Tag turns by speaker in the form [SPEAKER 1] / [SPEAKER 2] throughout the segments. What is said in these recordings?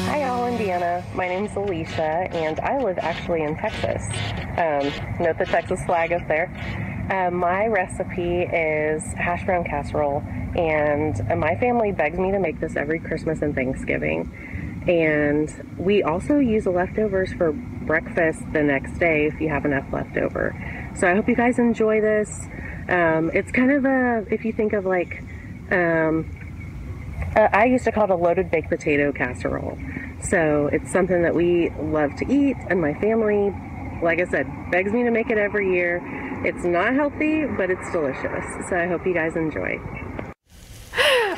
[SPEAKER 1] Hi, all, Indiana. My name's Alicia, and I live actually in Texas. Note the Texas flag up there. My recipe is hash brown casserole, and my family begs me to make this every Christmas and Thanksgiving. And we also use the leftovers for breakfast the next day if you have enough leftover. So I hope you guys enjoy this. It's kind of a, if you think of like, I used to call it a loaded baked potato casserole. So it's something that we love to eat, and my family, like I said, begs me to make it every year. It's not healthy, but it's delicious. So I hope you guys enjoy.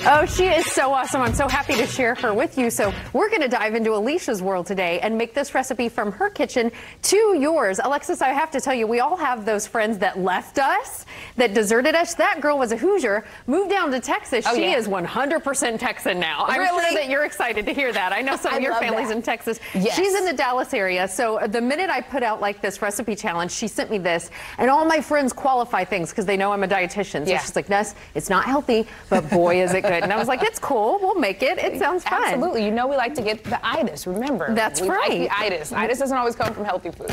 [SPEAKER 2] Oh, she is so awesome. I'm so happy to share her with you. So we're going to dive into Alicia's world today and make this recipe from her kitchen to yours. Alexis, I have to tell you, we all have those friends that left us, that deserted us. That girl was a Hoosier, moved down to Texas.
[SPEAKER 3] Oh,
[SPEAKER 2] she
[SPEAKER 3] yeah.
[SPEAKER 2] is 100% Texan now. I'm
[SPEAKER 3] Really?
[SPEAKER 2] sure that you're excited to hear that. I know some of your family's in Texas.
[SPEAKER 3] Yes.
[SPEAKER 2] She's in the Dallas area. So the minute I put out like this recipe challenge, she sent me this, and all my friends qualify things because they know I'm a dietitian. So she's like, Ness, it's not healthy, but boy, is it good. And I was like, it's cool. We'll make it. It sounds fun.
[SPEAKER 3] Absolutely. You know we like to get the itis, remember.
[SPEAKER 2] That's
[SPEAKER 3] we
[SPEAKER 2] right.
[SPEAKER 3] Like the itis. Itis doesn't always come from healthy food.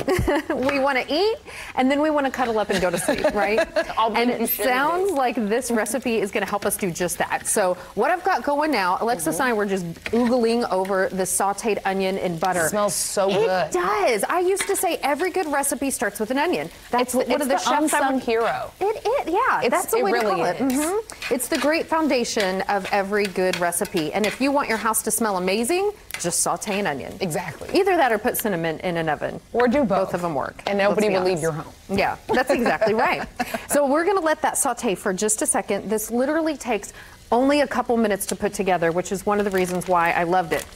[SPEAKER 2] We want to eat, and then we want to cuddle up and go to sleep, right? And it sounds like this recipe is going to help us do just that. So what I've got going now, Alexis and I were just oogling over the sauteed onion in butter.
[SPEAKER 3] It smells so good.
[SPEAKER 2] It does. I used to say every good recipe starts with an onion. That's one of the chefs
[SPEAKER 3] unsung hero.
[SPEAKER 2] That's the way to call it.
[SPEAKER 3] Mm-hmm.
[SPEAKER 2] It's the great foundation of every good recipe. And if you want your house to smell amazing, just saute an onion.
[SPEAKER 3] Exactly.
[SPEAKER 2] Either that or put cinnamon in an oven.
[SPEAKER 3] Or do both.
[SPEAKER 2] Both of them work.
[SPEAKER 3] And nobody will leave your home.
[SPEAKER 2] Yeah, that's exactly right. So we're going to let that saute for just a second. This literally takes only a couple minutes to put together, which is one of the reasons why I loved it.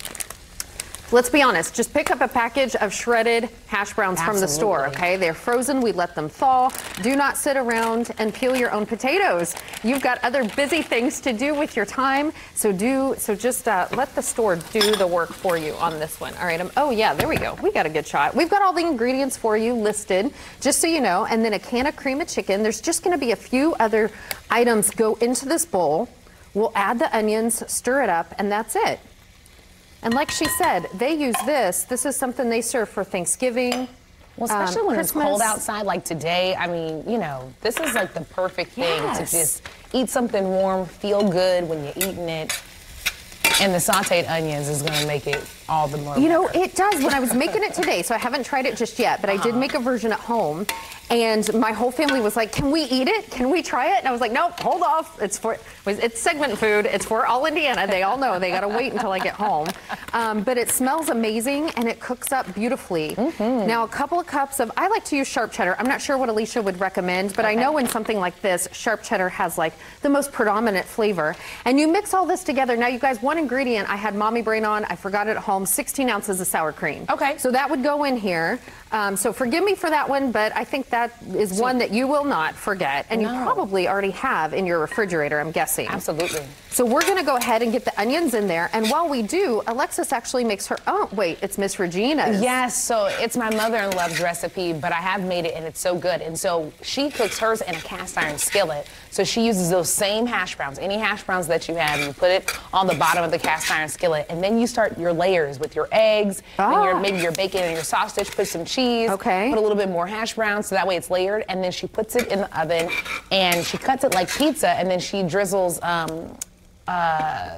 [SPEAKER 2] Let's be honest, just pick up a package of shredded hash browns from the store, okay? They're frozen, we let them thaw. Do not sit around and peel your own potatoes. You've got other busy things to do with your time, so just let the store do the work for you on this one. All right, oh yeah, there we go. We got a good shot. We've got all the ingredients for you listed, just so you know, and then a can of cream of chicken. There's just gonna be a few other items go into this bowl. We'll add the onions, stir it up, and that's it. And like she said, they use this. This is something they serve for Thanksgiving.
[SPEAKER 3] Well, especially when
[SPEAKER 2] Christmas.
[SPEAKER 3] it's cold outside, like today. I mean, you know, this is like the perfect thing to just eat something warm, feel good when you're eating it. And the sauteed onions is going to make it all the more
[SPEAKER 2] You know,
[SPEAKER 3] better.
[SPEAKER 2] it does. When I was making it today, so I haven't tried it just yet, but I did make a version at home. And my whole family was like, can we eat it? Can we try it? And I was like, nope, hold off. It's segment food. It's for all Indiana. They all know. They got to wait until I get home. But it smells amazing, and it cooks up beautifully. Now, a couple of cups of, I like to use sharp cheddar. I'm not sure what Alicia would recommend, but I know in something like this, sharp cheddar has like the most predominant flavor. And you mix all this together. Now, you guys, one ingredient I had mommy brain on. I forgot it at home. 16 ounces of sour cream.
[SPEAKER 3] Okay.
[SPEAKER 2] So that would go in here. So forgive me for that one, but I think that is one that you will not forget, and you probably already have in your refrigerator, I'm guessing.
[SPEAKER 3] Absolutely.
[SPEAKER 2] So we're going to go ahead and get the onions in there, and while we do, Alexis actually makes her own. Wait, it's Miss Regina's.
[SPEAKER 3] Yes, so it's my mother-in-law's recipe, but I have made it, and it's so good. And so she cooks hers in a cast iron skillet. So she uses those same hash browns, any hash browns that you have, you put it on the bottom of the cast iron skillet, and then you start your layers with your eggs, and maybe your bacon and your sausage, put some cheese, put a little bit more hash browns, so that way it's layered, and then she puts it in the oven, and she cuts it like pizza, and then she drizzles, oh my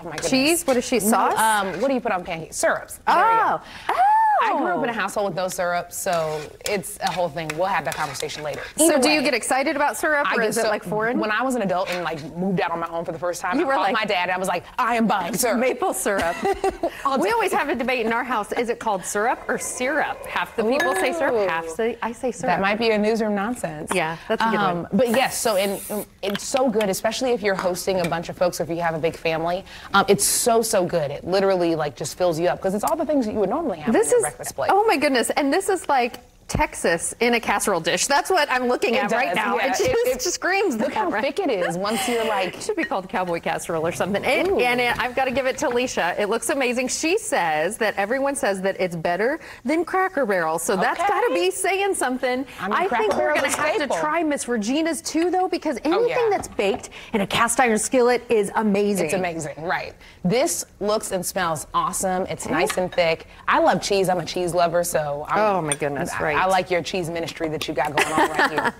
[SPEAKER 3] goodness.
[SPEAKER 2] Cheese? What is she, sauce?
[SPEAKER 3] What do you put on pancakes? Syrups.
[SPEAKER 2] Oh.
[SPEAKER 3] I grew up in a household with no syrup, so it's a whole thing. We'll have that conversation later.
[SPEAKER 2] So do you get excied about syrup, or is it like foreign?
[SPEAKER 3] When I was an adult and like moved out on my own for the first time,
[SPEAKER 2] You were
[SPEAKER 3] I called
[SPEAKER 2] like,
[SPEAKER 3] my dad and I was like, I am buying syrup.
[SPEAKER 2] Maple syrup. We always have a debate in our house. Is it called syrup or syrup? Half the people say syrup, half say I say syrup.
[SPEAKER 3] That might be a newsroom nonsense.
[SPEAKER 2] Yeah, that's a good one.
[SPEAKER 3] But yes, so it's so good, especially if you're hosting a bunch of folks or if you have a big family. It's so good. It literally like just fills you up because it's all the things that you would normally have on your breakfast plate.
[SPEAKER 2] Oh my goodness. And this is like Texas in a casserole dish. That's what I'm looking at right now.
[SPEAKER 3] Yeah.
[SPEAKER 2] It just screams that.
[SPEAKER 3] Look how thick it is once you're like.
[SPEAKER 2] It should be called cowboy casserole or something. And I've got to give it to Alicia. It looks amazing. She says that everyone says that it's better than Cracker Barrel. So that's got to be saying something. I think we're going to have to try Miss Regina's too, though, because anything that's baked in a cast iron skillet is amazing.
[SPEAKER 3] It's amazing, right. This looks and smells awesome. It's nice and thick. I love cheese. I'm a cheese lover, so
[SPEAKER 2] oh my goodness, right.
[SPEAKER 3] I like your cheese ministry that you got going on right here.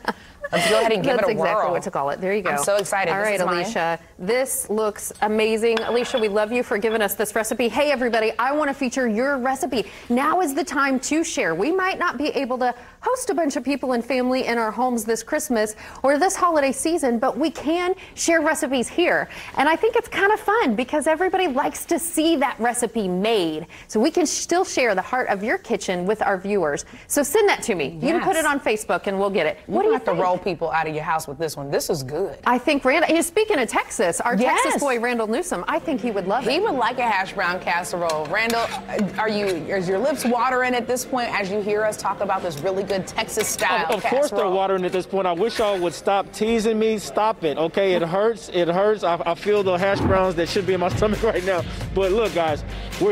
[SPEAKER 3] Let's go ahead and give it a whirl.
[SPEAKER 2] That's exactly what to call it. There you go.
[SPEAKER 3] I'm so excited.
[SPEAKER 2] All right, Alicia. This looks amazing. Alicia, we love you for giving us this recipe. Hey, everybody, I want to feature your recipe. Now is the time to share. We might not be able to host a bunch of people and family in our homes this Christmas or this holiday season, but we can share recipes here. And I think it's kind of fun because everybody likes to see that recipe made. So we can still share the heart of your kitchen with our viewers. So send that to me. You can put it on Facebook and we'll get it. What do you think?
[SPEAKER 3] To roll people out of your house with this one. This is good.
[SPEAKER 2] I think Randall, speaking of Texas, our Texas boy Randall Newsom, I think he would love it.
[SPEAKER 3] He would like a hash brown casserole. Randall, is your lips watering at this point as you hear us talk about this really good Texas style
[SPEAKER 4] Of course they're watering at this point. I wish y'all would stop teasing me. Stop it, okay? It hurts. It hurts. I feel the hash browns that should be in my stomach right now. But look, guys, we're